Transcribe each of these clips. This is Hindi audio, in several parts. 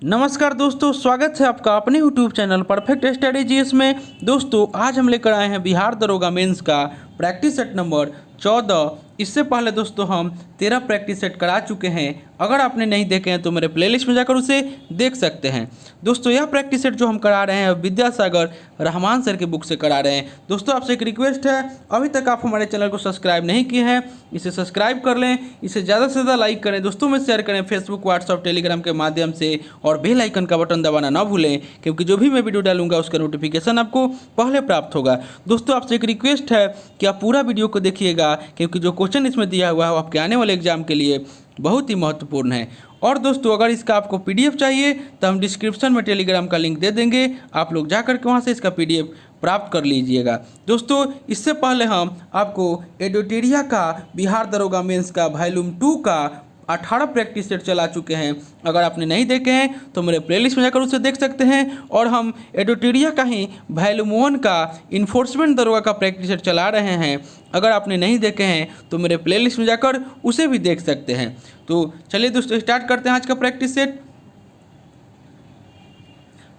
नमस्कार दोस्तों, स्वागत है आपका अपने YouTube channel perfect study GS में। दोस्तों आज हम लेकर आए हैं बिहार दरोगा मेंस का प्रैक्टिस सेट नंबर 14। इससे पहले दोस्तों हम 13 प्रैक्टिस सेट करा चुके हैं। अगर आपने नहीं देखे हैं तो मेरे प्लेलिस्ट में जाकर उसे देख सकते हैं। दोस्तों यह प्रैक्टिस सेट जो हम करा रहे हैं विद्यासागर रहमान सर के बुक से करा रहे हैं। दोस्तों आपसे एक रिक्वेस्ट है, अभी तक आप हमारे चैनल को सब्सक्राइब नहीं किए हैं, इसे सब्सक्राइब कर लें, इसे ज़्यादा से ज़्यादा लाइक करें, दोस्तों में शेयर करें फेसबुक, व्हाट्सअप, टेलीग्राम के माध्यम से, और बेल आइकन का बटन दबाना ना भूलें, क्योंकि जो भी मैं वीडियो डालूंगा उसका नोटिफिकेशन आपको पहले प्राप्त होगा। दोस्तों आपसे एक रिक्वेस्ट है कि आप पूरा वीडियो को देखिएगा, क्योंकि जो क्वेश्चन इसमें दिया हुआ है वो आपके आने वाले एग्जाम के लिए बहुत ही महत्वपूर्ण है। और दोस्तों अगर इसका आपको पीडीएफ चाहिए तो हम डिस्क्रिप्शन में टेलीग्राम का लिंक दे देंगे, आप लोग जाकर के वहाँ से इसका पीडीएफ प्राप्त कर लीजिएगा। दोस्तों इससे पहले हम आपको एडोटेरिया का बिहार दरोगा मेंस का वॉल्यूम 2 का 18 प्रैक्टिस सेट चला चुके हैं। अगर आपने नहीं देखे हैं तो मेरे प्लेलिस्ट में जाकर उसे देख सकते हैं। और हम एडोटेरिया का ही वॉल्यूम 1 का इन्फोर्समेंट दरोगा का प्रैक्टिस सेट चला रहे हैं। अगर आपने नहीं देखे हैं तो मेरे प्लेलिस्ट में जाकर उसे भी देख सकते हैं। तो चलिए दोस्तों स्टार्ट करते हैं आज का प्रैक्टिस सेट।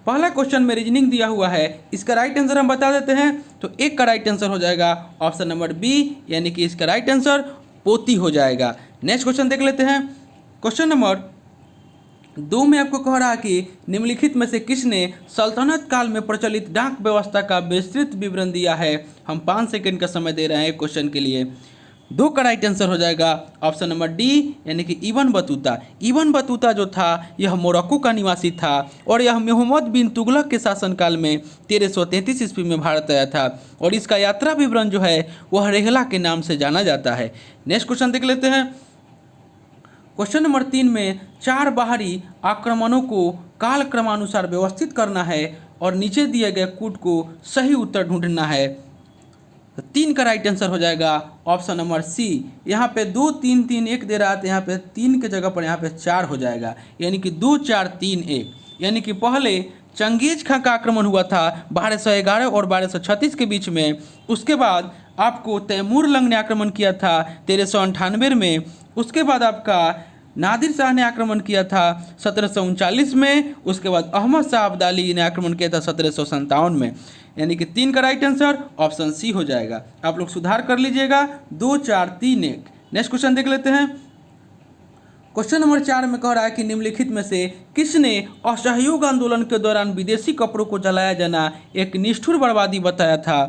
पहला क्वेश्चन में रीजनिंग दिया हुआ है, इसका राइट आंसर हम बता देते हैं। तो एक का राइट आंसर हो जाएगा ऑप्शन नंबर बी, यानी कि इसका राइट आंसर पोती हो जाएगा। नेक्स्ट क्वेश्चन देख लेते हैं। क्वेश्चन नंबर 2 में आपको कह रहा है कि निम्नलिखित में से किसने सल्तनत काल में प्रचलित डाक व्यवस्था का विस्तृत विवरण दिया है। हम 5 सेकंड का समय दे रहे हैं क्वेश्चन के लिए। 2 का राइट आंसर हो जाएगा ऑप्शन नंबर डी, यानी कि इब्न बतूता। इब्न बतूता जो था यह मोरक्को का निवासी था और यह मोहम्मद बिन तुगलक के शासनकाल में 1333 ईस्वी में भारत आया था। और इसका यात्रा विवरण जो है वह रेहला के नाम से जाना जाता है। नेक्स्ट क्वेश्चन देख लेते हैं। क्वेश्चन नंबर 3 में 4 बाहरी आक्रमणों को काल क्रमानुसार व्यवस्थित करना है और नीचे दिए गए कूट को सही उत्तर ढूंढना है। तो 3 का राइट आंसर हो जाएगा ऑप्शन नंबर सी। यहाँ पे 2 3 3 1 दे रहा था, यहाँ पे 3 के जगह पर यहाँ पे 4 हो जाएगा, यानी कि 2 4 3 1। यानी कि पहले चंगेज खां का आक्रमण हुआ था 1211 और 1236 के बीच में। उसके बाद आपको तैमूर लंग ने आक्रमण किया था 1398 में। उसके बाद आपका नादिर शाह ने आक्रमण किया था 1739 में। उसके बाद अहमद शाह अब्दाली ने आक्रमण किया था 1757 में। यानी कि 3 का राइट आंसर ऑप्शन सी हो जाएगा। आप लोग सुधार कर लीजिएगा। 2 4 3 1। नेक्स्ट क्वेश्चन देख लेते हैं। क्वेश्चन नंबर 4 में कह रहा है कि निम्नलिखित में से किसने असहयोग आंदोलन के दौरान विदेशी कपड़ों को जलाया जाना एक निष्ठुर बर्बादी बताया था।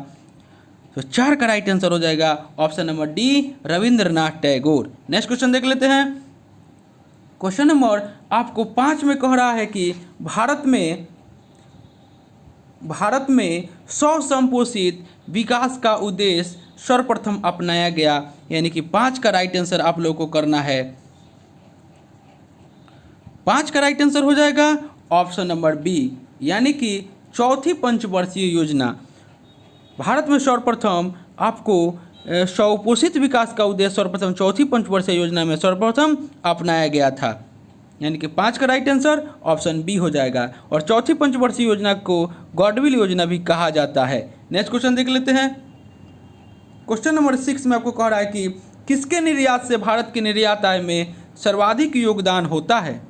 तो 4 का राइट आंसर हो जाएगा option number D, Rabindranath Tagore. Next question देख लेते हैं। क्वेश्चन नंबर आपको 5 में कह रहा है कि भारत में स्वसंपोषित विकास का उद्देश्य सर्वप्रथम अपनाया गया। यानी कि 5 का राइट आंसर आप लोगों को करना है। 5 का राइट आंसर हो जाएगा ऑप्शन नंबर बी, यानी कि चौथी पंचवर्षीय योजना। भारत में सर्वप्रथम आपको स्वपोषित विकास का उद्देश्य सर्वप्रथम चौथी पंचवर्षीय योजना में सर्वप्रथम अपनाया गया था। यानी कि 5 का राइट आंसर ऑप्शन बी हो जाएगा। और चौथी पंचवर्षीय योजना को गॉडविल योजना भी कहा जाता है। नेक्स्ट क्वेश्चन देख लेते हैं। क्वेश्चन नंबर 6 में आपको कह रहा है कि किसके निर्यात से भारत के निर्यात आय में सर्वाधिक योगदान होता है।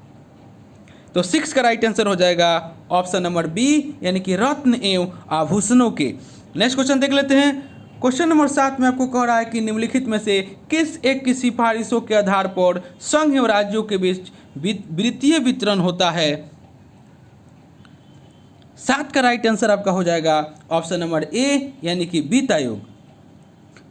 तो 6 का राइट आंसर हो जाएगा ऑप्शन नंबर बी, यानी कि रत्न एवं आभूषणों के। नेक्स्ट क्वेश्चन देख लेते हैं। क्वेश्चन नंबर 7 में आपको कह रहा है कि निम्नलिखित में से किस एक की सिफारिशों के आधार पर संघ एवं राज्यों के बीच वित्तीय वितरण होता है। 7 का राइट आंसर आपका हो जाएगा ऑप्शन नंबर ए, यानी कि वित्त आयोग।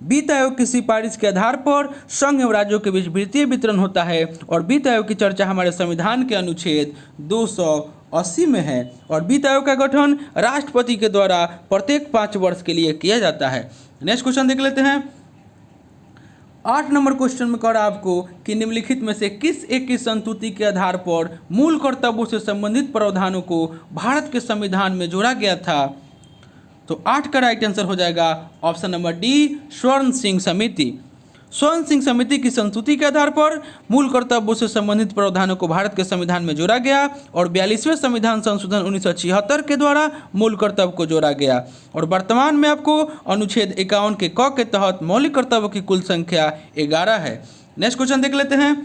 वित्त आयोग की सिफारिश के आधार पर संघ एवं राज्यों के बीच वित्तीय वितरण होता है। और वित्त आयोग की चर्चा हमारे संविधान के अनुच्छेद 280 में है। और वित्त आयोग का गठन राष्ट्रपति के द्वारा प्रत्येक 5 वर्ष के लिए किया जाता है। नेक्स्ट क्वेश्चन देख लेते हैं। 8 नंबर क्वेश्चन में कह रहा है आपको कि निम्नलिखित में से किस एक की संस्तुति के आधार पर मूल कर्तव्यों से संबंधित प्रावधानों को भारत के संविधान में जोड़ा गया था। तो 8 का राइट आंसर हो जाएगा ऑप्शन नंबर डी, स्वर्ण सिंह समिति। स्वर्ण सिंह समिति की संस्तुति के आधार पर मूल कर्तव्यों से संबंधित प्रावधानों को भारत के संविधान में जोड़ा गया। और 42वें संविधान संशोधन 1976 के द्वारा मूल कर्तव्य को जोड़ा गया। और वर्तमान में आपको अनुच्छेद 51 के क के तहत मौलिक कर्तव्यों की कुल संख्या 11 है। नेक्स्ट क्वेश्चन देख लेते हैं।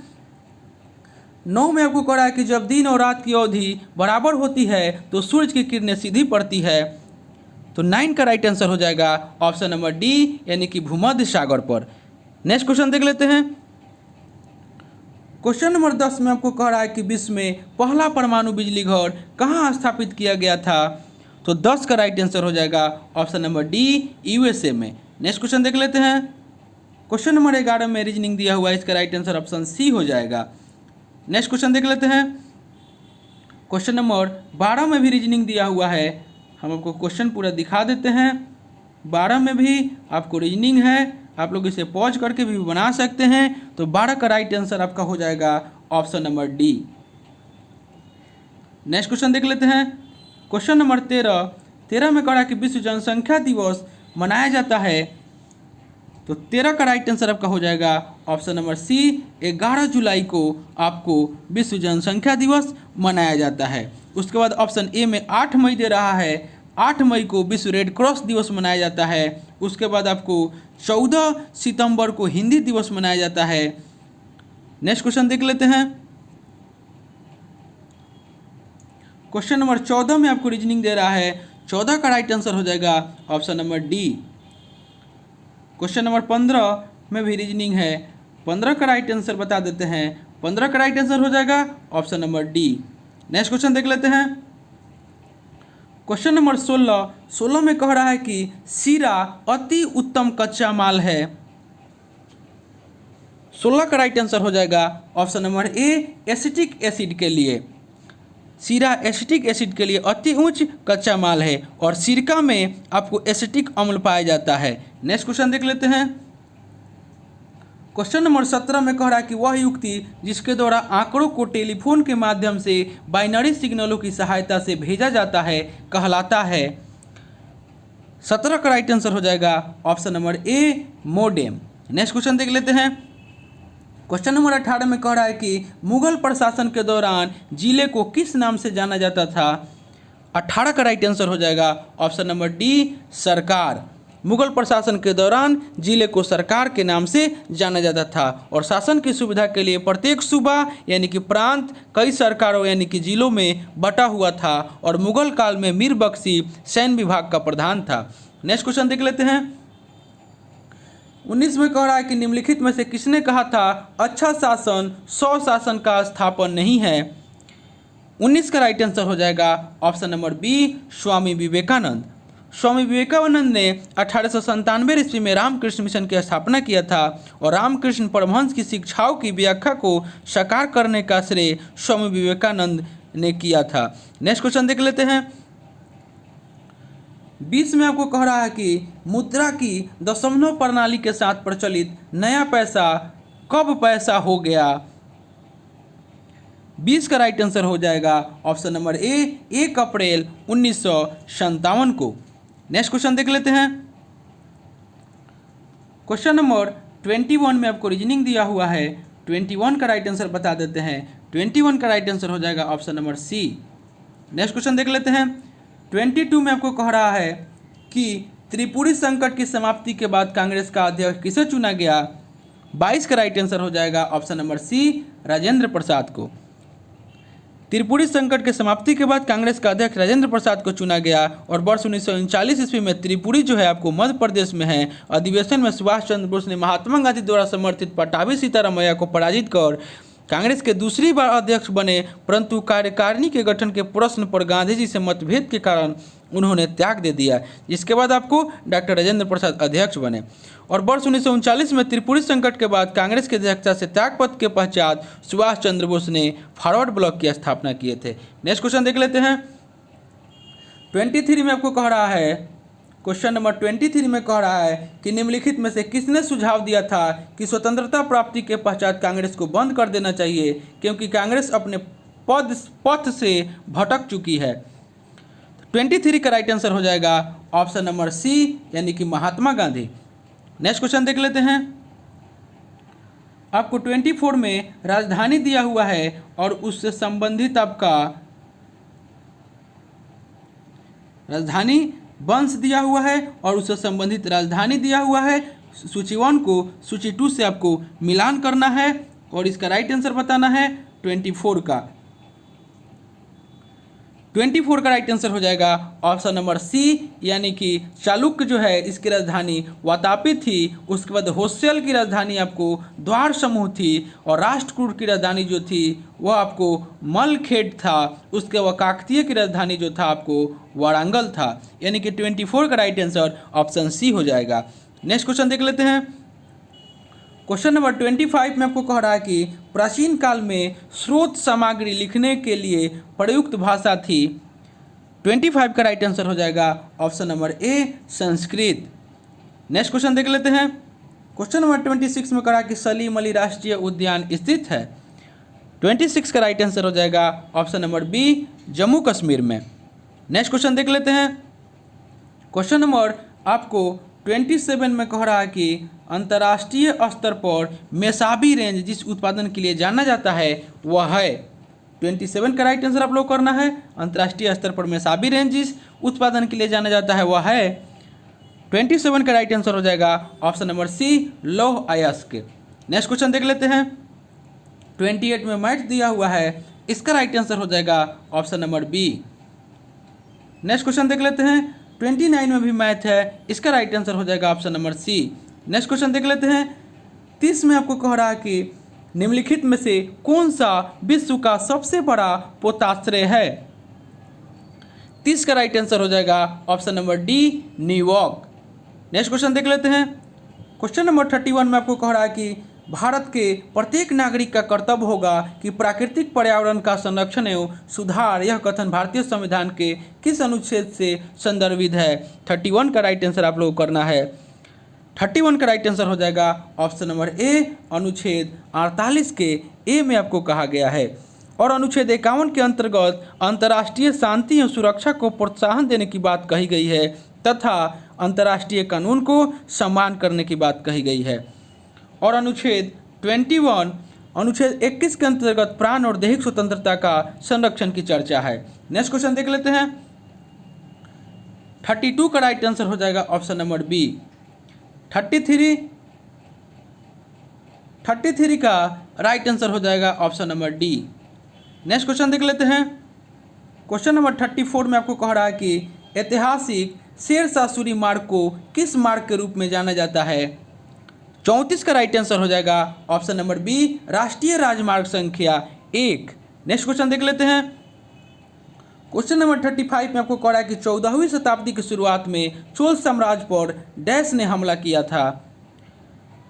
9 में आपको कह रहा है कि जब दिन और रात की अवधि बराबर होती है तो सूरज की किरणें सीधी पड़ती है। तो 9 का राइट आंसर हो जाएगा ऑप्शन नंबर डी, यानी कि भूमध्य सागर पर। नेक्स्ट क्वेश्चन देख लेते हैं। क्वेश्चन नंबर 10 में आपको कह रहा है कि विश्व में पहला परमाणु बिजली घर कहाँ स्थापित किया गया था। तो 10 का राइट आंसर हो जाएगा ऑप्शन नंबर डी, यूएसए में। नेक्स्ट क्वेश्चन देख लेते हैं। क्वेश्चन नंबर 11 में रीजनिंग दिया हुआ है, इसका राइट आंसर ऑप्शन सी हो जाएगा। नेक्स्ट क्वेश्चन देख लेते हैं। क्वेश्चन नंबर 12 में भी रीजनिंग दिया हुआ है, हम आपको क्वेश्चन पूरा दिखा देते हैं। 12 में भी आपको रीजनिंग है, आप लोग इसे पॉज करके भी बना सकते हैं। तो 12 का राइट आंसर आपका हो जाएगा option number D. Next question देख लेते हैं। क्वेश्चन नंबर 13 में कह रहा है कि विश्व जनसंख्या दिवस मनाया जाता है। तो 13 का राइट आंसर आपका हो जाएगा ऑप्शन नंबर सी, 11 जुलाई को आपको विश्व जनसंख्या दिवस मनाया जाता है। उसके बाद ऑप्शन ए में 8 मई दे रहा है, 8 मई को विश्व रेड क्रॉस दिवस मनाया जाता है। उसके बाद आपको 14 सितंबर को हिंदी दिवस मनाया जाता है। नेक्स्ट क्वेश्चन देख लेते हैं। क्वेश्चन नंबर 14 में आपको रीजनिंग दे रहा है, 14 का राइट आंसर हो जाएगा option number D. Question number 15 में भी रीजनिंग है, 15 का राइट आंसर बता देते हैं। 15 का राइट आंसर हो जाएगा option number D. Next question देख लेते हैं। क्वेश्चन नंबर 16 में कह रहा है कि सीरा अति उत्तम कच्चा माल है। 16 का राइट आंसर हो जाएगा option number A, acetic acid के लिए। सीरा एसिटिक एसिड के लिए अति उच्च कच्चा माल है और सिरका में आपको एसिटिक अम्ल पाया जाता है। नेक्स्ट क्वेश्चन देख लेते हैं। क्वेश्चन नंबर 17 में कह रहा है कि वह युक्ति जिसके द्वारा आंकड़ों को टेलीफोन के माध्यम से बाइनरी सिग्नलों की सहायता से भेजा जाता है कहलाता है। 17 का राइट आंसर हो जाएगा option number A, modem. Next question देख लेते हैं। क्वेश्चन नंबर 18 में कह रहा है कि मुगल प्रशासन के दौरान जिले को किस नाम से जाना जाता था। 18 का राइट आंसर हो जाएगा ऑप्शन नंबर डी, सरकार। मुगल प्रशासन के दौरान जिले को सरकार के नाम से जाना जाता था और शासन की सुविधा के लिए प्रत्येक सूबा यानी कि प्रांत कई सरकारों यानी कि जिलों में बटा हुआ था और मुगल काल में मीर बख्शी सैन्य विभाग का प्रधान था। नेक्स्ट क्वेश्चन देख लेते हैं। 19 में कह रहा है कि निम्नलिखित में से किसने कहा था अच्छा शासन 100 शासन का स्थापन नहीं है। 19 का राइट आंसर हो जाएगा option number B, Swami Vivekananda. Swami Vivekananda ने 1897 ईस्वी में रामकृष्ण मिशन की स्थापना किया था और रामकृष्ण परमहंस की शिक्षाओं की व्याख्या को साकार करने का श्रेय स्वामी विवेकानंद ने किया था। नेक्स्ट क्वेश्चन देख लेते हैं। 20 में आपको कह रहा है कि मुद्रा की दशमलव प्रणाली के साथ प्रचलित नया पैसा कब पैसा हो गया। 20 का राइट आंसर हो जाएगा ऑप्शन नंबर ए, 1 अप्रैल 1957 को। नेक्स्ट क्वेश्चन देख लेते हैं। क्वेश्चन नंबर 21 में आपको रीजनिंग दिया हुआ है, 21 का राइट आंसर बता देते हैं। 21 का राइट आंसर हो जाएगा option number C. Next question देख लेते हैं। 22 में आपको कह रहा है कि त्रिपुरी संकट की समाप्ति के बाद कांग्रेस का अध्यक्ष किसे चुना गया। 22 का राइट आंसर हो जाएगा ऑप्शन नंबर सी, राजेंद्र प्रसाद को। त्रिपुरी संकट के समाप्ति के बाद कांग्रेस का अध्यक्ष राजेंद्र प्रसाद को चुना गया और वर्ष 1939 ईस्वी में त्रिपुरी जो है आपको मध्य प्रदेश में है। अधिवेशन में सुभाष चंद्र बोस ने महात्मा गांधी द्वारा समर्थित पटाभी सीतारामैया को पराजित कर कांग्रेस के दूसरी बार अध्यक्ष बने, परंतु कार्यकारिणी के गठन के प्रश्न पर गांधी जी से मतभेद के कारण उन्होंने त्याग दे दिया, जिसके बाद आपको डॉक्टर राजेंद्र प्रसाद अध्यक्ष बने। और वर्ष 1939 में त्रिपुरी संकट के बाद कांग्रेस के अध्यक्षता से त्यागपत्र के पश्चात सुभाष चंद्र बोस ने फॉरवर्ड ब्लॉक की स्थापना किए थे। नेक्स्ट क्वेश्चन देख लेते हैं। 23 में आपको कह रहा है, क्वेश्चन नंबर 23 में कह रहा है कि निम्नलिखित में से किसने सुझाव दिया था कि स्वतंत्रता प्राप्ति के पश्चात कांग्रेस को बंद कर देना चाहिए क्योंकि कांग्रेस अपने पथ से भटक चुकी है। 23 का राइट आंसर हो जाएगा ऑप्शन नंबर सी, यानी कि महात्मा गांधी। नेक्स्ट क्वेश्चन देख लेते हैं। आपको 24 में राजधानी दिया हुआ है और उससे संबंधित आपका राजधानी वंश दिया हुआ है और उससे संबंधित राजधानी दिया हुआ है। सूची 1 को सूची 2 से आपको मिलान करना है और इसका राइट आंसर बताना है। 24 का। 24 का राइट आंसर हो जाएगा ऑप्शन नंबर सी, यानी कि चालुक्य जो है इसकी राजधानी वातापी थी। उसके बाद होस्यल की राजधानी आपको द्वार समूह थी, और राष्ट्रकूट की राजधानी जो थी वह आपको मलखेड था। उसके बाद काकतीय की राजधानी जो था आपको वारंगल था, यानी कि 24 का राइट आंसर ऑप्शन सी हो जाएगा। नेक्स्ट क्वेश्चन देख लेते हैं। क्वेश्चन नंबर 25 में आपको कह रहा है कि प्राचीन काल में स्रोत सामग्री लिखने के लिए प्रयुक्त भाषा थी। 25 का राइट आंसर हो जाएगा option number A, Sanskrit. Next question देख लेते हैं। क्वेश्चन नंबर 26 में कह रहा है कि सलीम अली राष्ट्रीय उद्यान स्थित है। 26 का राइट आंसर हो जाएगा option number B, Jammu Kashmir में। नेक्स्ट क्वेश्चन देख लेते हैं। क्वेश्चन नंबर आपको 27 में कह रहा है कि अंतर्राष्ट्रीय स्तर पर मेसाबी रेंज जिस उत्पादन के लिए जाना जाता है वह है। 27 का राइट आंसर आप लोग करना है। अंतर्राष्ट्रीय स्तर पर मेसाबी रेंज जिस उत्पादन के लिए जाना जाता है वह है। 27 का राइट आंसर हो जाएगा ऑप्शन नंबर सी, लौह अयस्क। नेक्स्ट क्वेश्चन देख लेते हैं। 28 में मैथ दिया हुआ है, इसका राइट आंसर हो जाएगा option number B. Next question देख लेते हैं। 29 में भी मैथ है, इसका राइट आंसर हो जाएगा option number C. Next question देख लेते हैं। 30 में आपको कह रहा है कि निम्नलिखित में से कौन सा विश्व का सबसे बड़ा पोताश्रय है। 30 का राइट आंसर हो जाएगा option number D, New York. Next question देख लेते हैं। क्वेश्चन नंबर 31 में आपको कह रहा है कि भारत के प्रत्येक नागरिक का कर्तव्य होगा कि प्राकृतिक पर्यावरण का संरक्षण एवं सुधार, यह कथन भारतीय संविधान के किस अनुच्छेद से संदर्भित है। 31 का राइट आंसर आप लोगों को करना है। 31 का राइट आंसर हो जाएगा ऑप्शन नंबर ए, अनुच्छेद 48 के ए में आपको कहा गया है। और अनुच्छेद 51 के अंतर्गत अंतर्राष्ट्रीय शांति एवं सुरक्षा को प्रोत्साहन देने की बात कही गई है तथा अंतर्राष्ट्रीय कानून को सम्मान करने की बात कही गई है। और अनुच्छेद 21 के अंतर्गत प्राण और दैहिक स्वतंत्रता का संरक्षण की चर्चा है। नेक्स्ट क्वेश्चन देख लेते हैं। 32 का राइट आंसर हो जाएगा ऑप्शन नंबर बी। 33 का राइट आंसर हो जाएगा option number D. Next question देख लेते हैं। क्वेश्चन नंबर 34 में आपको कह रहा है कि ऐतिहासिक शेरशाह सूरी मार्ग को किस मार्ग के रूप में जाना जाता है। 34 का राइट आंसर हो जाएगा ऑप्शन नंबर बी, राष्ट्रीय राजमार्ग संख्या 1। नेक्स्ट क्वेश्चन देख लेते हैं। क्वेश्चन नंबर 35 में आपको कह रहा है कि 14वीं शताब्दी की शुरुआत में चोल साम्राज्य पर डैश ने हमला किया था।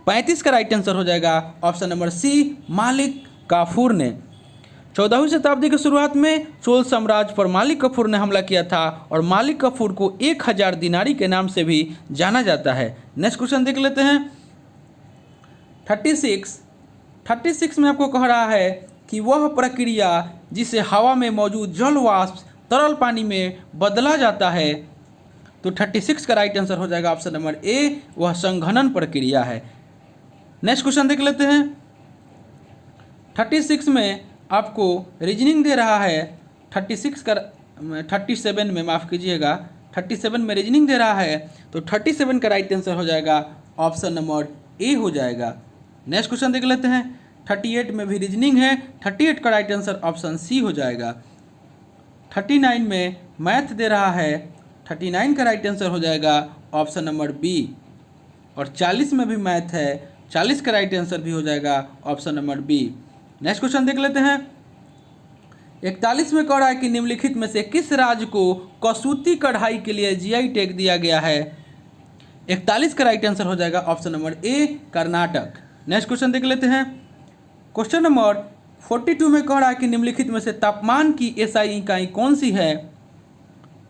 35 का राइट आंसर हो जाएगा ऑप्शन नंबर सी, मालिक काफूर ने। 14वीं शताब्दी की शुरुआत में चोल साम्राज्य पर मालिक काफूर ने हमला किया था, और मालिक काफूर को 1000 दिनारी के नाम से भी जाना जाता है। नेक्स्ट क्वेश्चन देख लेते हैं। 36 में आपको कह रहा है कि वह प्रक्रिया जिसे हवा में मौजूद जल वाष्प तरल पानी में बदला जाता है। तो 36 का राइट आंसर हो जाएगा ऑप्शन नंबर ए, वह संघनन प्रक्रिया है। नेक्स्ट क्वेश्चन देख लेते हैं। 36 में आपको रीजनिंग दे रहा है। 37 में माफ़ कीजिएगा, 37 में रीजनिंग दे रहा है, तो 37 का राइट आंसर हो जाएगा ऑप्शन नंबर ए हो जाएगा। नेक्स्ट क्वेश्चन देख लेते हैं। 38 में भी रीजनिंग है, 38 का राइट आंसर ऑप्शन सी हो जाएगा। 39 में मैथ दे रहा है, 39 का राइट आंसर हो जाएगा ऑप्शन नंबर बी। और 40 में भी मैथ है, 40 का राइट आंसर भी हो जाएगा option number B. Next question देख लेते हैं। 41 में कह रहा है कि निम्नलिखित में से किस राज्य को कसूती कढ़ाई के लिए जीआई टैग दिया गया है। 41 का राइट आंसर हो जाएगा option number A, Karnataka. Next question देख लेते हैं। क्वेश्चन नंबर 42 में कह रहा है कि निम्नलिखित में से तापमान की एसआई इकाई कौन सी है।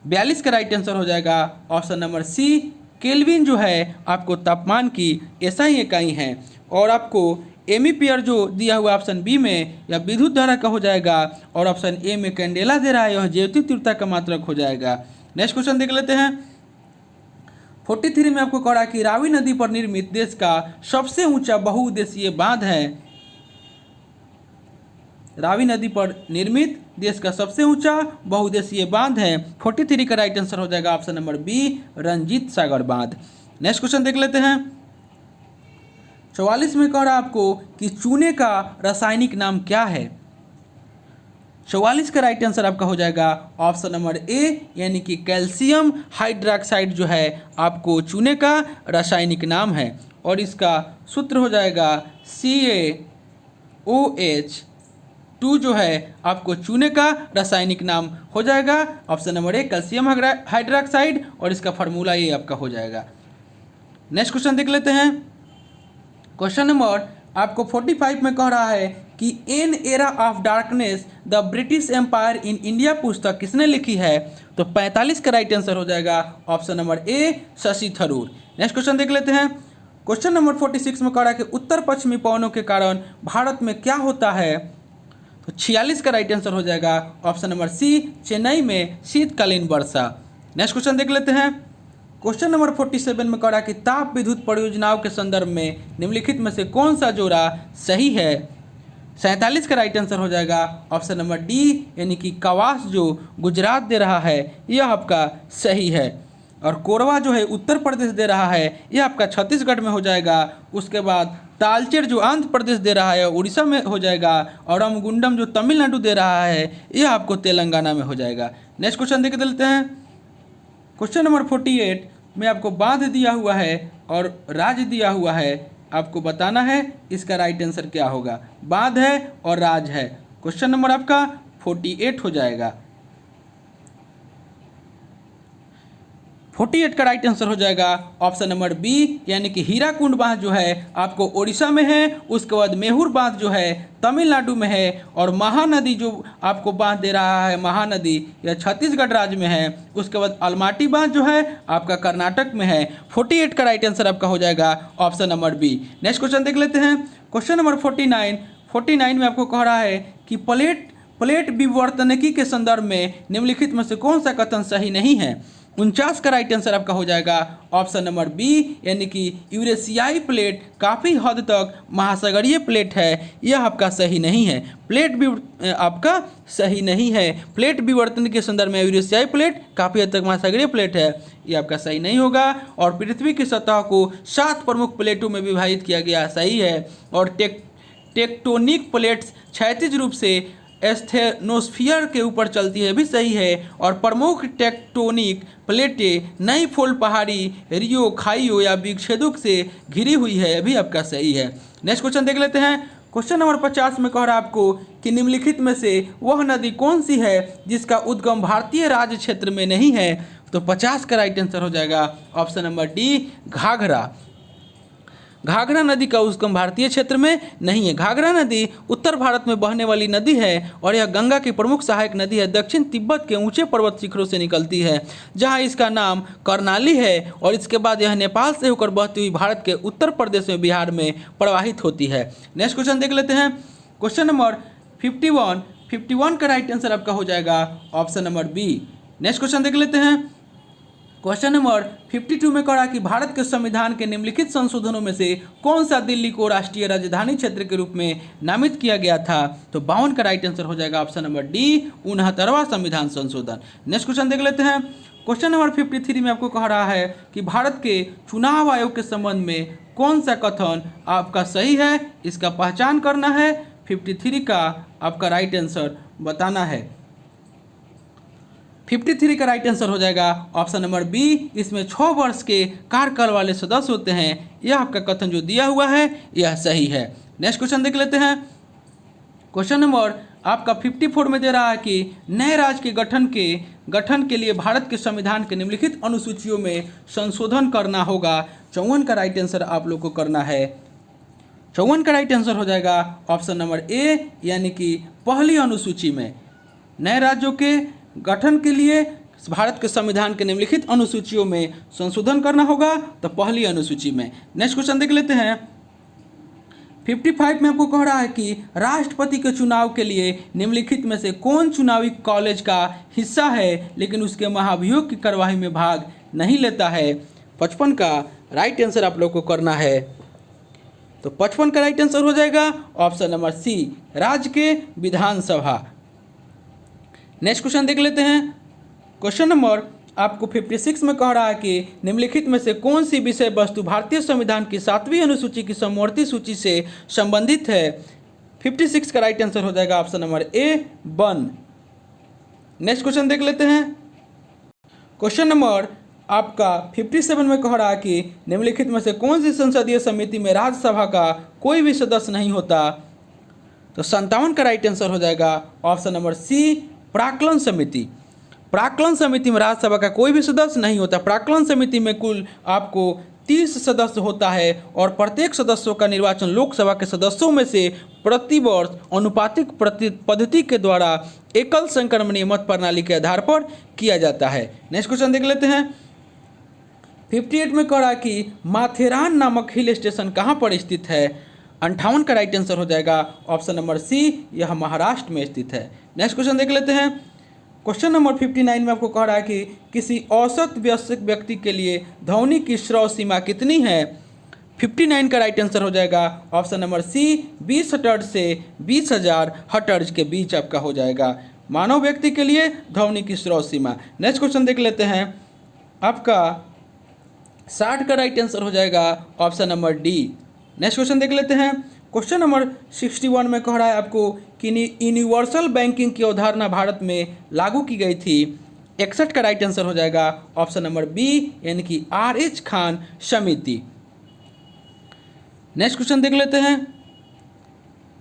42 का राइट आंसर हो जाएगा ऑप्शन नंबर सी, केल्विन जो है आपको तापमान की एसआई इकाई है। और आपको एम्पीयर जो दिया हुआ ऑप्शन बी में या विद्युत धारा का हो जाएगा, और ऑप्शन ए में कैंडेला दे रहा है, यह ज्योति तीव्रता का मात्रक हो जाएगा। नेक्स्ट क्वेश्चन देख लेते हैं। 43 में आपको कह रहा है कि रावी नदी पर निर्मित देश का सबसे ऊंचा बहुउद्देशीय बांध है। रावी नदी पर निर्मित देश का सबसे ऊंचा बहुउद्देशीय बांध है। 43 का राइट आंसर हो जाएगा option number B, Ranjit Sagar बांध। नेक्स्ट क्वेश्चन देख लेते हैं। 44 में कह रहा है आपको कि चूने का रासायनिक नाम क्या है। 44 का राइट आंसर आपका हो जाएगा ऑप्शन नंबर ए, यानी कि कैल्शियम हाइड्रोक्साइड जो है आपको चूने का रासायनिक नाम है और इसका सूत्र हो जाएगा CaOH2 जो है आपको चूने का रासायनिक नाम हो जाएगा। Option number A calcium hydroxide और इसका फार्मूला ये आपका हो जाएगा। नेक्स्ट क्वेश्चन देख लेते हैं। क्वेश्चन नंबर आपको 45 में कह रहा है कि an era of darkness the British empire in India पुस्तक किसने लिखी है? तो 45 का राइट आंसर हो जाएगा option number A Shashi Tharoor. Next question देख लेते हैं। क्वेश्चन नंबर 46 में कह रहा है कि उत्तर पश्चिमी पवनों के कारण भारत में क्या होता है? तो 46 का राइट आंसर हो जाएगा ऑप्शन नंबर सी चेन्नई में शीतकालीन वर्षा। नेक्स्ट क्वेश्चन देख लेते हैं। क्वेश्चन नंबर 47 में कह रहा है कि ताप विद्युत परियोजनाओं के संदर्भ में निम्नलिखित में से कौन सा जोड़ा सही है? 47 का राइट आंसर हो जाएगा ऑप्शन नंबर डी, यानी कि कवास जो गुजरात दे रहा है यह आपका सही है और कोरबा जो है उत्तर प्रदेश दे रहा है यह आपका छत्तीसगढ़ में हो जाएगा। उसके बाद तालचेर जो आंध्र प्रदेश दे रहा है उड़ीसा में हो जाएगा और रामगुंडम जो तमिलनाडु दे रहा है यह आपको तेलंगाना में हो जाएगा। नेक्स्ट क्वेश्चन देख लेते हैं। क्वेश्चन नंबर 48 में आपको बांध दिया हुआ है और राज दिया हुआ है, आपको बताना है इसका राइट आंसर क्या होगा। बांध है और राज है। क्वेश्चन नंबर आपका 48 हो जाएगा। 48 का राइट आंसर हो जाएगा ऑप्शन नंबर बी, यानी कि हीराकुंड बांध जो है आपको ओडिशा में है। उसके बाद मेहुर बांध जो है तमिलनाडु में है और महानदी जो आपको बांध दे रहा है महानदी यह छत्तीसगढ़ राज्य में है। उसके बाद अलमाटी बांध जो है आपका कर्नाटक में है। 48 का राइट आंसर आपका हो जाएगा option number B. Next question देख लेते हैं। क्वेश्चन नंबर 49 में आपको कह रहा है कि प्लेट विवर्तनिकी के संदर्भ में निम्नलिखित में से कौन सा कथन सही नहीं है? 49 का राइट आंसर आपका हो जाएगा ऑप्शन नंबर बी, यानी कि यूरेशियाई प्लेट काफ़ी हद तक महासागरीय प्लेट है, यह आपका सही नहीं है। प्लेट भी आपका सही नहीं है। प्लेट विवर्तन के संदर्भ में यूरेशियाई प्लेट काफ़ी हद तक महासागरीय प्लेट है, यह आपका सही नहीं होगा। और पृथ्वी की सतह को 7 प्रमुख प्लेटों में विभाजित किया गया, सही है। और टेक्टोनिक प्लेट्स क्षैतिज रूप से एस्थेनोस्फीयर के ऊपर चलती है, भी सही है। और प्रमुख टेक्टोनिक प्लेटें नई फोल्ड पहाड़ी रियो खाइयो या विक्षेदक से घिरी हुई है, यह भी आपका सही है। नेक्स्ट क्वेश्चन देख लेते हैं। क्वेश्चन नंबर 50 में कह रहा है आपको कि निम्नलिखित में से वह नदी कौन सी है जिसका उद्गम भारतीय राज्य क्षेत्र में नहीं है? तो 50 का राइट आंसर हो जाएगा option number D Ghaghra. Ghaghra नदी का उद्गम भारतीय क्षेत्र में नहीं है। घाघरा नदी उत्तर भारत में बहने वाली नदी है और यह गंगा की प्रमुख सहायक नदी है। दक्षिण तिब्बत के ऊंचे पर्वत शिखरों से निकलती है जहां इसका नाम कर्णाली है और इसके बाद यह नेपाल से होकर बहती हुई भारत के उत्तर प्रदेश में बिहार में प्रवाहित होती है। नेक्स्ट क्वेश्चन देख लेते हैं। क्वेश्चन नंबर 51 का राइट आंसर आपका हो जाएगा option number B. Next question देख लेते हैं। क्वेश्चन नंबर 52 में कह रहा है कि भारत के संविधान के निम्नलिखित संशोधनों में से कौन सा दिल्ली को राष्ट्रीय राजधानी क्षेत्र के रूप में नामित किया गया था? तो 52 का राइट आंसर हो जाएगा ऑप्शन नंबर डी 69वां संविधान संशोधन। नेक्स्ट क्वेश्चन देख लेते हैं। क्वेश्चन नंबर 53 में आपको कह रहा है कि भारत के चुनाव आयोग के संबंध में कौन सा कथन आपका सही है, इसका पहचान करना है। 53 का आपका राइट आंसर बताना है। 53 का राइट आंसर हो जाएगा ऑप्शन नंबर बी। इसमें 6 वर्ष के कार्यकाल वाले सदस्य होते हैं, यह आपका कथन जो दिया हुआ है यह सही है। नेक्स्ट क्वेश्चन देख लेते हैं। क्वेश्चन नंबर आपका 54 में दे रहा है कि नए राज्य के गठन के लिए भारत के संविधान के निम्नलिखित अनुसूचियों में संशोधन करना होगा। 54 का राइट आंसर आप लोग को करना है। 54 का राइट आंसर हो जाएगा ऑप्शन नंबर ए, यानी कि पहली अनुसूची में नए राज्यों के गठन के लिए भारत के संविधान के निम्नलिखित अनुसूचियों में संशोधन करना होगा, तो पहली अनुसूची में। नेक्स्ट क्वेश्चन देख लेते हैं। 55 में आपको कह रहा है कि राष्ट्रपति के चुनाव के लिए निम्नलिखित में से कौन चुनावी कॉलेज का हिस्सा है लेकिन उसके महाभियोग की कार्यवाही में भाग नहीं लेता है? 55 का राइट आंसर आप लोग को करना है। तो 55 का राइट आंसर हो जाएगा ऑप्शन नंबर सी राज्य के विधानसभा। नेक्स्ट क्वेश्चन देख लेते हैं। क्वेश्चन नंबर आपको 56 में कह रहा है कि निम्नलिखित में से कौन सी विषय वस्तु भारतीय संविधान की 7वीं अनुसूची की समवर्ती सूची से संबंधित है? 56 का राइट आंसर हो जाएगा option number A one. Next question देख लेते हैं। क्वेश्चन नंबर आपका 57 में कह रहा है कि निम्नलिखित में से कौन सी संसदीय समिति में राज्यसभा का कोई भी सदस्य नहीं होता। तो 57 का राइट आंसर हो जाएगा ऑप्शन नंबर सी प्राक्कलन समिति। प्राक्कलन समिति में राज्यसभा का कोई भी सदस्य नहीं होता। प्राक्कलन समिति में कुल आपको 30 सदस्य होता है और प्रत्येक सदस्यों का निर्वाचन लोकसभा के सदस्यों में से प्रतिवर्ष अनुपातिक पद्धति के द्वारा एकल संक्रमणीय मत प्रणाली के आधार पर किया जाता है। नेक्स्ट क्वेश्चन देख लेते हैं। 58 में कह रहा कि माथेरान नामक हिल स्टेशन कहाँ पर स्थित है। 58 का राइट आंसर हो जाएगा ऑप्शन नंबर सी, यह महाराष्ट्र में स्थित है। नेक्स्ट क्वेश्चन देख लेते हैं। क्वेश्चन नंबर 59 में आपको कह रहा है कि किसी औसत वयस्क व्यक्ति के लिए ध्वनि की श्रव्य सीमा कितनी है। 59 का राइट आंसर हो जाएगा ऑप्शन नंबर सी 20 हर्ट्ज से 20,000 हर्ट्ज के बीच आपका हो जाएगा मानव व्यक्ति के लिए ध्वनि की श्रव्य सीमा। नेक्स्ट क्वेश्चन देख लेते हैं। आपका 60 का राइट आंसर हो जाएगा option number D. Next question देख लेते हैं। क्वेश्चन नंबर 61 में कह रहा है आपको कि यूनिवर्सल बैंकिंग की अवधारणा भारत में लागू की गई थी। 61 का राइट आंसर हो जाएगा ऑप्शन नंबर बी यानी कि RH खान समिति। नेक्स्ट क्वेश्चन देख लेते हैं।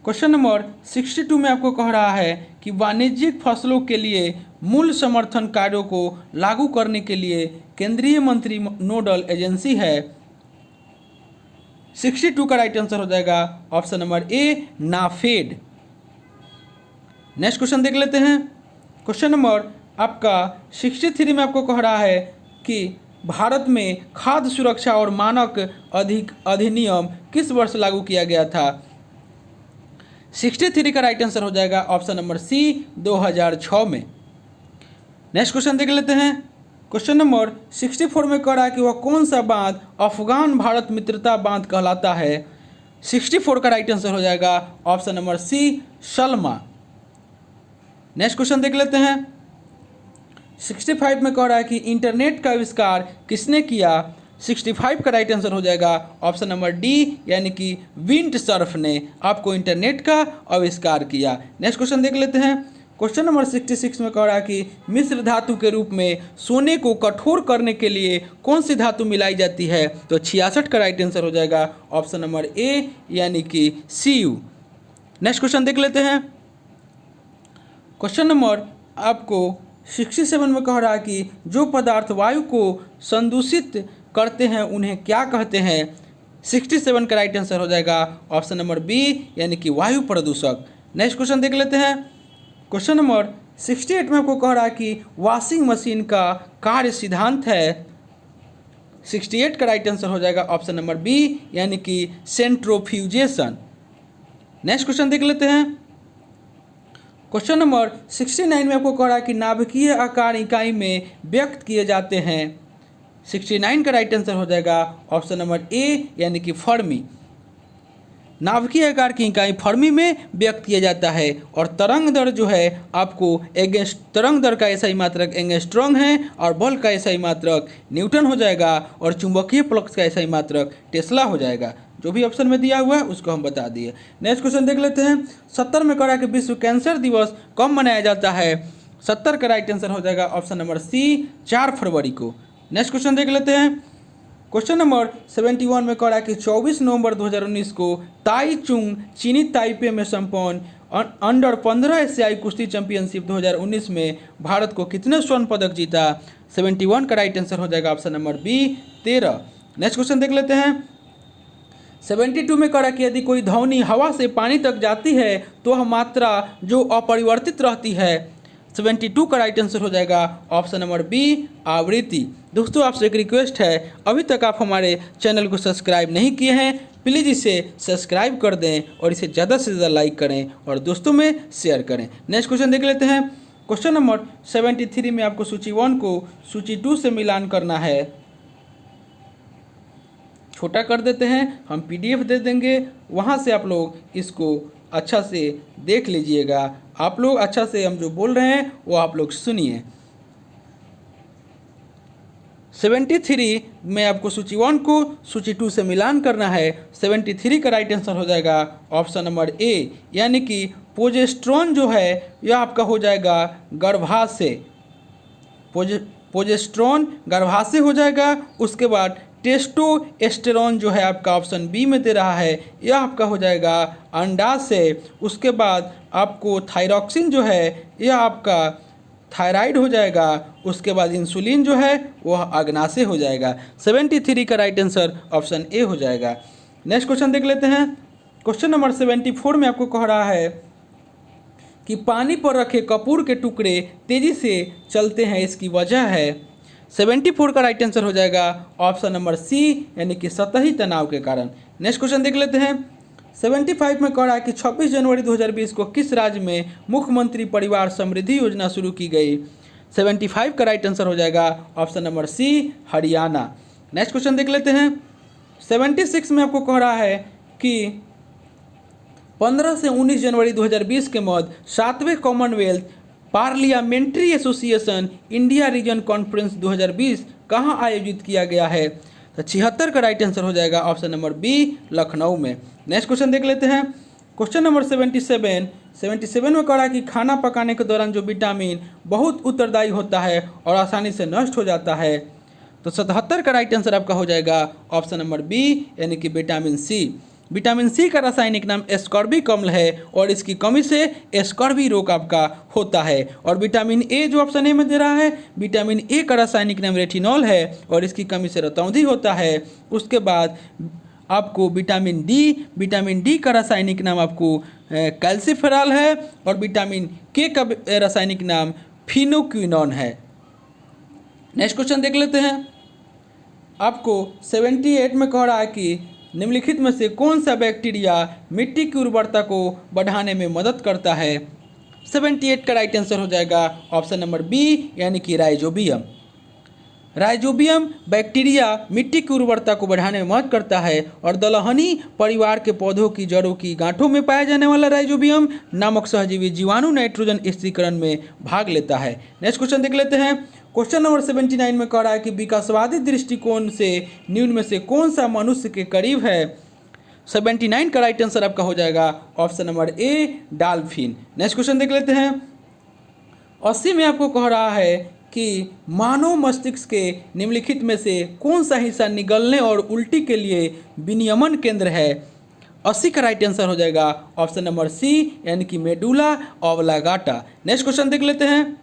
क्वेश्चन नंबर 62 में आपको कह रहा है कि वाणिज्यिक फसलों के लिए मूल्य समर्थन कार्यों को लागू करने के लिए केंद्रीय मंत्री नोडल एजेंसी है। 62 का राइट आंसर हो जाएगा option number A NAFED. Next question देख लेते हैं। क्वेश्चन नंबर आपका 63 में आपको कह रहा है कि भारत में खाद्य सुरक्षा और मानक अधिनियम किस वर्ष लागू किया गया था। 63 का राइट आंसर हो जाएगा ऑप्शन नंबर सी 2006 में। नेक्स्ट क्वेश्चन देख लेते हैं। क्वेश्चन नंबर 64 में कह रहा है कि वह कौन सा बांध अफगान भारत मित्रता बांध कहलाता है। 64 का राइट आंसर हो जाएगा option number C Salma. Next question देख लेते हैं। 65 में कह रहा है कि इंटरनेट का आविष्कार किसने किया। 65 का राइट आंसर हो जाएगा ऑप्शन नंबर डी यानी कि विंडसर्फ ने आपको इंटरनेट का आविष्कार किया। नेक्स्ट क्वेश्चन देख लेते हैं। क्वेश्चन नंबर 66 में कह रहा है कि मिश्र धातु के रूप में सोने को कठोर करने के लिए कौन सी धातु मिलाई जाती है। तो 66 का राइट आंसर हो जाएगा ऑप्शन नंबर ए यानी कि Cu। नेक्स्ट क्वेश्चन देख लेते हैं। क्वेश्चन नंबर आपको 67 में कह रहा है कि जो पदार्थ वायु को संदूषित करते हैं उन्हें क्या कहते हैं। 67 का राइट आंसर हो जाएगा ऑप्शन नंबर बी यानी कि वायु प्रदूषक। नेक्स्ट क्वेश्चन देख लेते हैं। क्वेश्चन नंबर 68 में आपको कह रहा है कि वॉशिंग मशीन का कार्य सिद्धांत है। 68 का राइट आंसर हो जाएगा ऑप्शन नंबर बी यानी कि सेंट्रोफ्यूजेशन। नेक्स्ट क्वेश्चन देख लेते हैं। क्वेश्चन नंबर 69 में आपको कह रहा है कि नाभिकीय आकार इकाई में व्यक्त किए जाते हैं। 69 का राइट आंसर हो जाएगा ऑप्शन नंबर ए यानी कि फर्मी। नाभिकीय आकार की इकाई फर्मी में व्यक्त किया जाता है और तरंग दर जो है आपको तरंग दर का एसआई मात्रक एंगस्ट्रॉम है और बल का एसआई मात्रक न्यूटन हो जाएगा और चुंबकीय फ्लक्स का एसआई मात्रक टेस्ला हो जाएगा। जो भी ऑप्शन में दिया हुआ है उसको हम बता दिए। नेक्स्ट क्वेश्चन देख लेते हैं। 70 में कह रहा है कि विश्व कैंसर दिवस कब मनाया जाता है। 70 का राइट आंसर हो जाएगा ऑप्शन नंबर सी 4 फरवरी को। नेक्स्ट क्वेश्चन देख लेते हैं। क्वेश्चन नंबर 71 में कह रहा है कि 24 नवंबर 2019 को ताइचुंग चीनी ताइपे में संपन्न अंडर 15 एशियाई कुश्ती चैंपियनशिप 2019 में भारत को कितने स्वर्ण पदक जीता। 71 का राइट आंसर हो जाएगा option number B 13। Next question देख लेते हैं। 72 में कह रहा है कि यदि कोई ध्वनि हवा से पानी तक जाती है तो वह मात्रा जो अपरिवर्तित रहती है। 72 का राइट आंसर हो जाएगा ऑप्शन नंबर बी आवृत्ति। दोस्तों आपसे एक रिक्वेस्ट है, अभी तक आप हमारे चैनल को सब्सक्राइब नहीं किए हैं प्लीज़ इसे सब्सक्राइब कर दें और इसे ज़्यादा से ज़्यादा लाइक करें और दोस्तों में शेयर करें। नेक्स्ट क्वेश्चन देख लेते हैं। क्वेश्चन नंबर 73 में आपको सूची 1 को सूची 2 से मिलान करना है। छोटा कर देते हैं, हम PDF दे देंगे, वहाँ से आप लोग इसको अच्छा से देख लीजिएगा। आप लोग अच्छा से हम जो बोल रहे हैं वो आप लोग सुनिए। 73 में आपको सूची 1 को सूची 2 से मिलान करना है। 73 का राइट आंसर हो जाएगा ऑप्शन नंबर ए, यानी कि प्रोजेस्टेरोन जो है यह आपका हो जाएगा गर्भाशय। प्रोजेस्टेरोन गर्भाशय हो जाएगा। उसके बाद टेस्टोस्टेरोन जो है आपका ऑप्शन बी में दे रहा है, यह आपका हो जाएगा अंडाशय। उसके बाद आपको थायरॉक्सिन जो है यह आपका थायराइड हो जाएगा। उसके बाद इंसुलिन जो है वह अग्नाशय हो जाएगा। 73 का राइट आंसर ऑप्शन ए हो जाएगा। नेक्स्ट क्वेश्चन देख लेते हैं। क्वेश्चन नंबर 74 में आपको कह रहा है कि पानी पर रखे कपूर के टुकड़े तेजी से चलते हैं, इसकी वजह है। 74 का राइट आंसर हो जाएगा ऑप्शन नंबर सी, यानी कि सतही तनाव के कारण। नेक्स्ट क्वेश्चन देख लेते हैं। 75 में कह रहा है कि 26 जनवरी 2020 को किस राज्य में मुख्यमंत्री परिवार समृद्धि योजना शुरू की गई। 75 का राइट आंसर हो जाएगा option number C, Haryana. Next question देख लेते हैं। 76 में आपको कह रहा है कि 15 से 19 जनवरी 2020 के मध्य 7वें Commonwealth Parliamentary Association India region conference 2020 कहाँ आयोजित किया गया है। तो 76 का राइट आंसर हो जाएगा ऑप्शन नंबर बी, लखनऊ में। नेक्स्ट क्वेश्चन देख लेते हैं। क्वेश्चन नंबर 77 में कह रहा है कि खाना पकाने के दौरान जो विटामिन बहुत उत्तरदायी होता है और आसानी से नष्ट हो जाता है। तो 77 का राइट आंसर आपका हो जाएगा ऑप्शन नंबर बी, यानी कि विटामिन सी। विटामिन सी का रासायनिक नाम एस्कॉर्बिक अम्ल है और इसकी कमी से एस्कॉर्बी रोग आपका होता है। और विटामिन ए जो ऑप्शन ए में दे रहा है, विटामिन ए का रासायनिक नाम रेटिनॉल है और इसकी कमी से रतौंधी होता है। उसके बाद आपको विटामिन डी का रासायनिक नाम आपको कैल्सीफेरॉल है और विटामिन के का रासायनिक नाम फिनोक्विनोन है। नेक्स्ट क्वेश्चन देख लेते हैं। आपको 78 में कह रहा है कि निम्नलिखित में से कौन सा बैक्टीरिया मिट्टी की उर्वरता को बढ़ाने में मदद करता है। 78 का राइट आंसर हो जाएगा ऑप्शन नंबर बी, यानी कि राइजोबियम। राइजोबियम बैक्टीरिया मिट्टी की उर्वरता को बढ़ाने में मदद करता है और दलहनी परिवार के पौधों की जड़ों की गांठों में पाया जाने वाला राइजोबियम नामक सहजीवी जीवाणु नाइट्रोजन स्थिरीकरण में भाग लेता है। नेक्स्ट क्वेश्चन देख लेते हैं। क्वेश्चन नंबर 79 में कह रहा है कि विकासवादी दृष्टिकोण से निम्न में से कौन सा मनुष्य के करीब है। 79 का राइट आंसर आपका हो जाएगा option number A, dolphin. Next question देख लेते हैं। 80 में आपको कह रहा है कि मानव मस्तिष्क के निम्नलिखित में से कौन सा हिस्सा निगलने और उल्टी के लिए विनियमन केंद्र है। 80 का राइट आंसर हो जाएगा ऑप्शन नंबर सी, यानी कि मेडुला ऑब्लांगाटा। नेक्स्ट क्वेश्चन देख लेते हैं।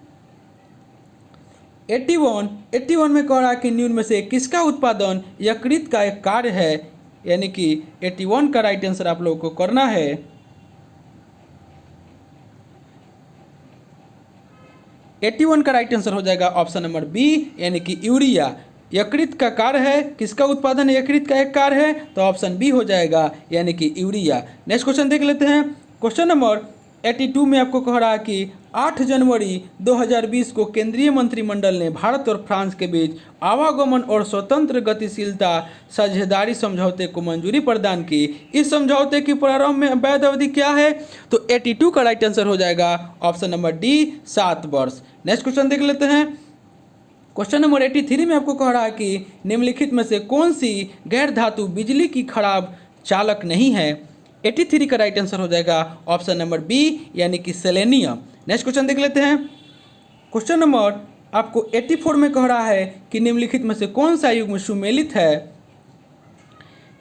81 में कह रहा है कि निम्न में से किसका उत्पादन यकृत का एक कार्य है, यानी कि 81 का राइट आंसर आप लोगों को करना है। 81 का राइट आंसर हो जाएगा ऑप्शन नंबर बी, यानी कि यूरिया। यकृत का कार्य है, किसका उत्पादन यकृत का एक कार्य है, तो ऑप्शन बी हो जाएगा, यानी कि यूरिया। नेक्स्ट क्वेश्चन देख लेते हैं। क्वेश्चन नंबर 82 में आपको कह रहा है कि 8 जनवरी 2020 को केंद्रीय मंत्रिमंडल ने भारत और फ्रांस के बीच आवागमन और स्वतंत्र गतिशीलता साझेदारी समझौते को मंजूरी प्रदान की। इस समझौते की प्रारंभ में वैध अवधि क्या है, तो 82 का राइट आंसर हो जाएगा ऑप्शन नंबर डी, 7 वर्ष। नेक्स्ट क्वेश्चन देख लेते हैं। क्वेश्चन नंबर 83 में आपको कह रहा है कि निम्नलिखित में से कौन सी गैर धातु बिजली की खराब चालक नहीं है। 83 का राइट आंसर हो जाएगा ऑप्शन नंबर बी, यानी कि सेलेनियम। नेक्स्ट क्वेश्चन देख लेते हैं। क्वेश्चन नंबर आपको 84 में कह रहा है कि निम्नलिखित में से कौन सा युग्म सुमेलित है।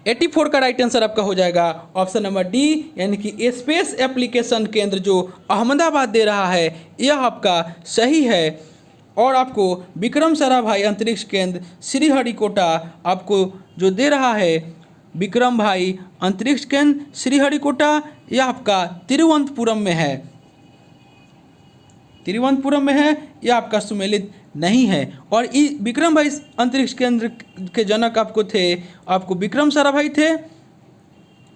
84 का राइट आंसर आपका हो जाएगा ऑप्शन नंबर डी, यानी कि स्पेस एप्लीकेशन केंद्र जो अहमदाबाद दे रहा है यह आपका सही है। और आपको विक्रम साराभाई अंतरिक्ष केंद्र श्रीहरिकोटा आपको जो दे रहा है, विक्रम भाई अंतरिक्ष केंद्र श्रीहरिकोटा, यह आपका तिरुवनंतपुरम में है। तिरुवनंतपुरम में है, यह आपका सुमेलित नहीं है। और विक्रम भाई अंतरिक्ष केंद्र के जनक आपको थे, आपको विक्रम साराभाई थे।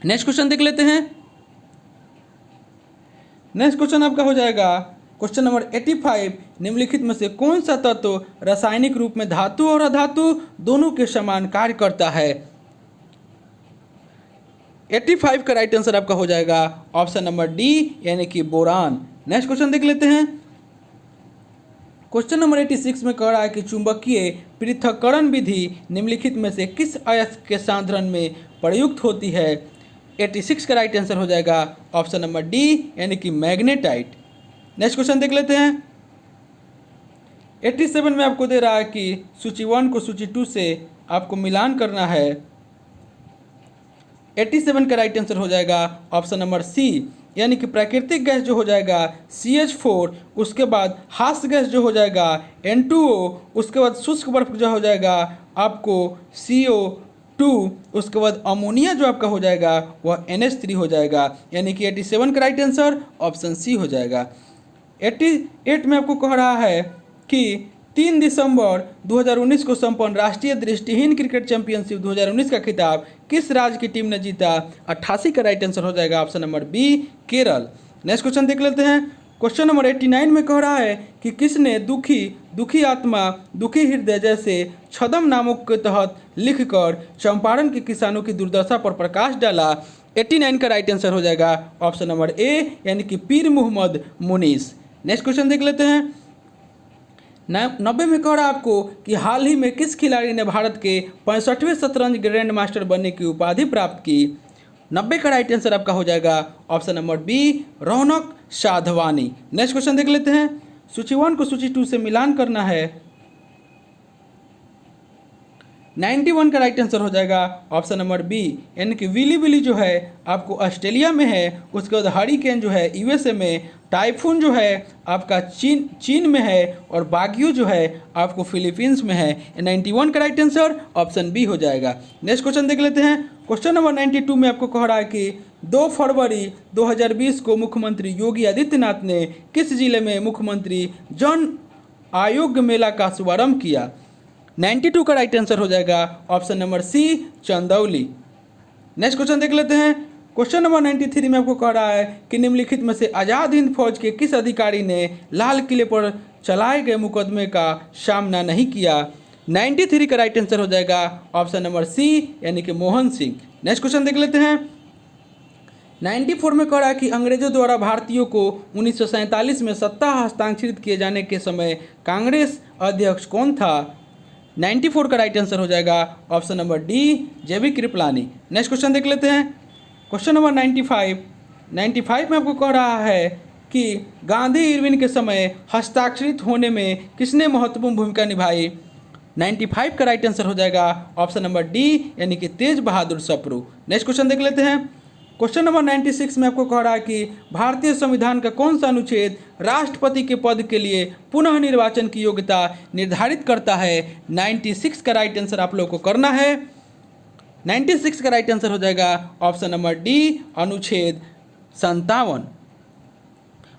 नेक्स्ट क्वेश्चन देख लेते हैं। नेक्स्ट क्वेश्चन आपका हो जाएगा क्वेश्चन नंबर 85, निम्नलिखित में से कौन सा तत्व रासायनिक रूप में धातु और अधातु दोनों के समान कार्य करता है। 85 का राइट आंसर आपका हो जाएगा ऑप्शन नंबर डी, यानी कि बोरान। नेक्स्ट क्वेश्चन देख लेते हैं। क्वेश्चन नंबर 86 में कह रहा है कि चुंबकीय पृथक्करण विधि निम्नलिखित में से किस अयस्क के सांद्रण में प्रयुक्त होती है। 86 का राइट आंसर हो जाएगा ऑप्शन नंबर डी यानी कि मैग्नेटाइट। नेक्स्ट क्वेश्चन देख लेते हैं। 87 में आपको दे रहा है कि सूची 1 को सूची 2 से आपको मिलान करना है। 87 का राइट आंसर हो जाएगा ऑप्शन नंबर सी यानी कि प्राकृतिक गैस जो हो जाएगा CH4, उसके बाद हास्य गैस जो हो जाएगा N2O, उसके बाद शुष्क बर्फ जो हो जाएगा आपको CO2, उसके बाद अमोनिया जो आपका हो जाएगा वह NH3 हो जाएगा। यानी कि 87 का राइट आंसर ऑप्शन सी हो जाएगा। 88 में आपको कह रहा है कि 3 दिसंबर 2019 को संपन्न राष्ट्रीय दृष्टिहीन क्रिकेट चैंपियनशिप 2019 का खिताब किस राज्य की टीम ने जीता। 88 का राइट आंसर हो जाएगा option number B Kerala. Next question देख लेते हैं। क्वेश्चन नंबर 89 में कह रहा है कि किसने दुखी आत्मा दुखी हृदय जैसे छदम नामों के तहत लिखकर चंपारण के किसानों की दुर्दशा पर प्रकाश डाला। 89 का राइट आंसर हो जाएगा ऑप्शन नंबर ए यानी कि पीर मोहम्मद मुनीस। नेक्स्ट क्वेश्चन देख लेते हैं। 90 में कह रहा है आपको कि हाल ही में किस खिलाड़ी ने भारत के 65वें शतरंज ग्रैंड मास्टर बनने की उपाधि प्राप्त की। 90 का राइट आंसर आपका हो जाएगा ऑप्शन नंबर बी रौनक साधवानी। नेक्स्ट क्वेश्चन देख लेते हैं। सूची 1 को सूची 2 से मिलान करना है। 91 का राइट आंसर हो जाएगा ऑप्शन नंबर बी यानी कि विली विली जो है आपको ऑस्ट्रेलिया में है, उसके बाद हरिकेन जो है USA में, टाइफून जो है आपका चीन में है और बागियो जो है आपको फिलीपींस में है। 91 का राइट आंसर ऑप्शन बी हो जाएगा। नेक्स्ट क्वेश्चन देख लेते हैं। क्वेश्चन नंबर 92 में आपको कह रहा है कि 2 फरवरी 2020 को मुख्यमंत्री योगी आदित्यनाथ ने किस जिले में मुख्यमंत्री जन आरोग्य मेला का शुभारंभ किया। 92 का राइट आंसर हो जाएगा option number C Chandauli. Next question देख लेते हैं। क्वेश्चन नंबर 93 में आपको कह रहा है कि निम्नलिखित में से आज़ाद हिंद फौज के किस अधिकारी ने लाल किले पर चलाए गए मुकदमे का सामना नहीं किया। 93 का राइट आंसर हो जाएगा ऑप्शन नंबर सी यानी कि मोहन सिंह। नेक्स्ट क्वेश्चन देख लेते हैं। 94 में कह रहा है कि अंग्रेजों द्वारा भारतीयों को 1947 में सत्ता हस्तांतरित किए जाने के समय कांग्रेस अध्यक्ष कौन था। 94 का राइट आंसर हो जाएगा option number D JB Kripalani. Next question देख लेते हैं। क्वेश्चन नंबर 95 में आपको कह रहा है कि गांधी इरविन के समय हस्ताक्षरित होने में किसने महत्वपूर्ण भूमिका निभाई। 95 का राइट आंसर हो जाएगा ऑप्शन नंबर डी यानी कि तेज बहादुर सप्रू। नेक्स्ट क्वेश्चन देख लेते हैं। क्वेश्चन नंबर 96 में आपको कह रहा है कि भारतीय संविधान का कौन सा अनुच्छेद राष्ट्रपति के पद के लिए पुनः निर्वाचन की योग्यता निर्धारित करता है। 96 का राइट आंसर आप लोग को करना है। 96 का राइट आंसर हो जाएगा ऑप्शन नंबर डी अनुच्छेद 57।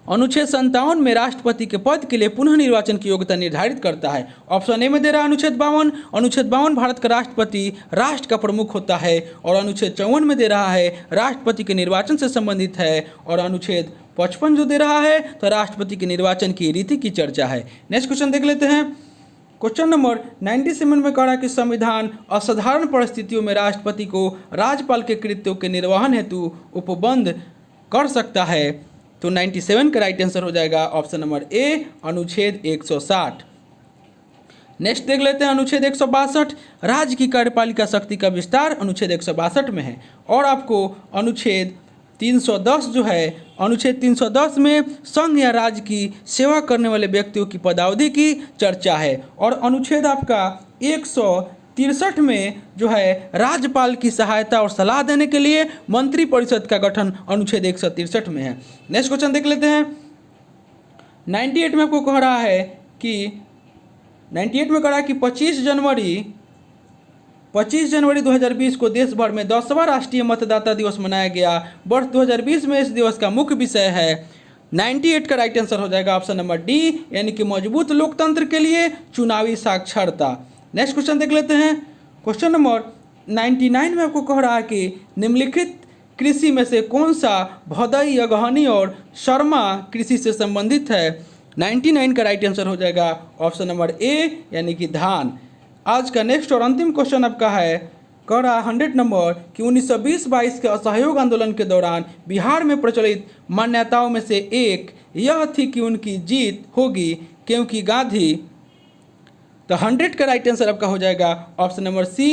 अनुच्छेद 57 में राष्ट्रपति के पद के लिए पुनः निर्वाचन की योग्यता निर्धारित करता है। ऑप्शन ए में दे रहा है अनुच्छेद 52। अनुच्छेद 52 भारत का राष्ट्रपति राष्ट्र का प्रमुख होता है और अनुच्छेद 54 में दे रहा है राष्ट्रपति के निर्वाचन से संबंधित है और अनुच्छेद 55 जो दे रहा है तो राष्ट्रपति के निर्वाचन की रीति की चर्चा है। नेक्स्ट क्वेश्चन देख लेते हैं। क्वेश्चन नंबर 97 में कह रहा है कि संविधान असाधारण परिस्थितियों में राष्ट्रपति को राज्यपाल के कृत्यों के निर्वहन हेतु उपबंध कर सकता है। तो 97 का राइट आंसर हो जाएगा ऑप्शन नंबर ए अनुच्छेद 160। नेक्स्ट देख लेते हैं अनुच्छेद 162 राज्य की कार्यपालिका शक्ति का विस्तार अनुच्छेद 162 में है और आपको अनुच्छेद 310 जो है अनुच्छेद 310 में संघ या राज्य की सेवा करने वाले व्यक्तियों की पदावधि की चर्चा है और अनुच्छेद आपका 163 में जो है राज्यपाल की सहायता और सलाह देने के लिए मंत्रिपरिषद का गठन अनुच्छेद 163 में है। नेक्स्ट क्वेश्चन देख लेते हैं। 98 में आपको कह रहा है कि 98 में कह रहा है कि 25 जनवरी 2020 को देश भर में 10वां राष्ट्रीय मतदाता दिवस मनाया गया। वर्ष 2020 में इस दिवस का मुख्य विषय है। 98 का राइट आंसर हो जाएगा ऑप्शन नंबर डी यानी कि मजबूत लोकतंत्र के लिए चुनावी साक्षरता। नेक्स्ट क्वेश्चन देख लेते हैं। क्वेश्चन नंबर 99 में आपको कह रहा है कि निम्नलिखित कृषि में से कौन सा भदई अगहनी और शर्मा कृषि से संबंधित है। 99 का राइट आंसर हो जाएगा ऑप्शन नंबर ए यानी कि धान। आज का नेक्स्ट और अंतिम क्वेश्चन आपका है कह रहा है 100 नंबर कि 1920-22 के असहयोग आंदोलन के दौरान बिहार में प्रचलित मान्यताओं में से एक यह थी कि उनकी जीत होगी। क्योंकि गांधी। तो 100 का राइट आंसर आपका हो जाएगा ऑप्शन नंबर सी,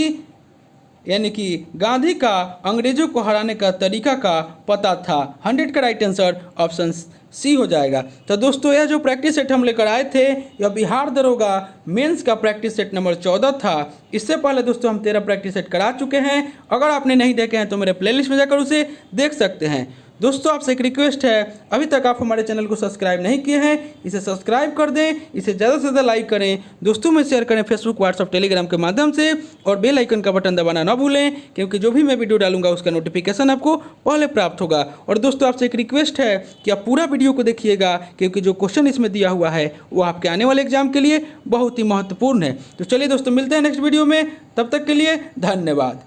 यानी कि गांधी का अंग्रेजों को हराने का तरीका का पता था। 100 का राइट आंसर ऑप्शन सी हो जाएगा। तो दोस्तों यह जो प्रैक्टिस सेट हम लेकर आए थे यह बिहार दरोगा मेंस का प्रैक्टिस सेट नंबर 14 था। इससे पहले दोस्तों हम 13 प्रैक्टिस सेट करा चुके हैं। अगर आपने नहीं देखे हैं तो मेरे प्लेलिस्ट में जाकर उसे देख सकते हैं। दोस्तों आपसे एक रिक्वेस्ट है, अभी तक आप हमारे चैनल को सब्सक्राइब नहीं किए हैं, इसे सब्सक्राइब कर दें, इसे ज़्यादा से ज़्यादा लाइक करें, दोस्तों में शेयर करें फेसबुक, व्हाट्सअप, टेलीग्राम के माध्यम से, और बेल आइकन का बटन दबाना ना भूलें, क्योंकि जो भी मैं वीडियो डालूंगा उसका नोटिफिकेशन आपको पहले प्राप्त होगा। और दोस्तों आपसे एक रिक्वेस्ट है कि आप पूरा वीडियो को देखिएगा, क्योंकि जो क्वेश्चन इसमें दिया हुआ है वो आपके आने वाले एग्जाम के लिए बहुत ही महत्वपूर्ण है। तो चलिए दोस्तों मिलते हैं नेक्स्ट वीडियो में, तब तक के लिए धन्यवाद।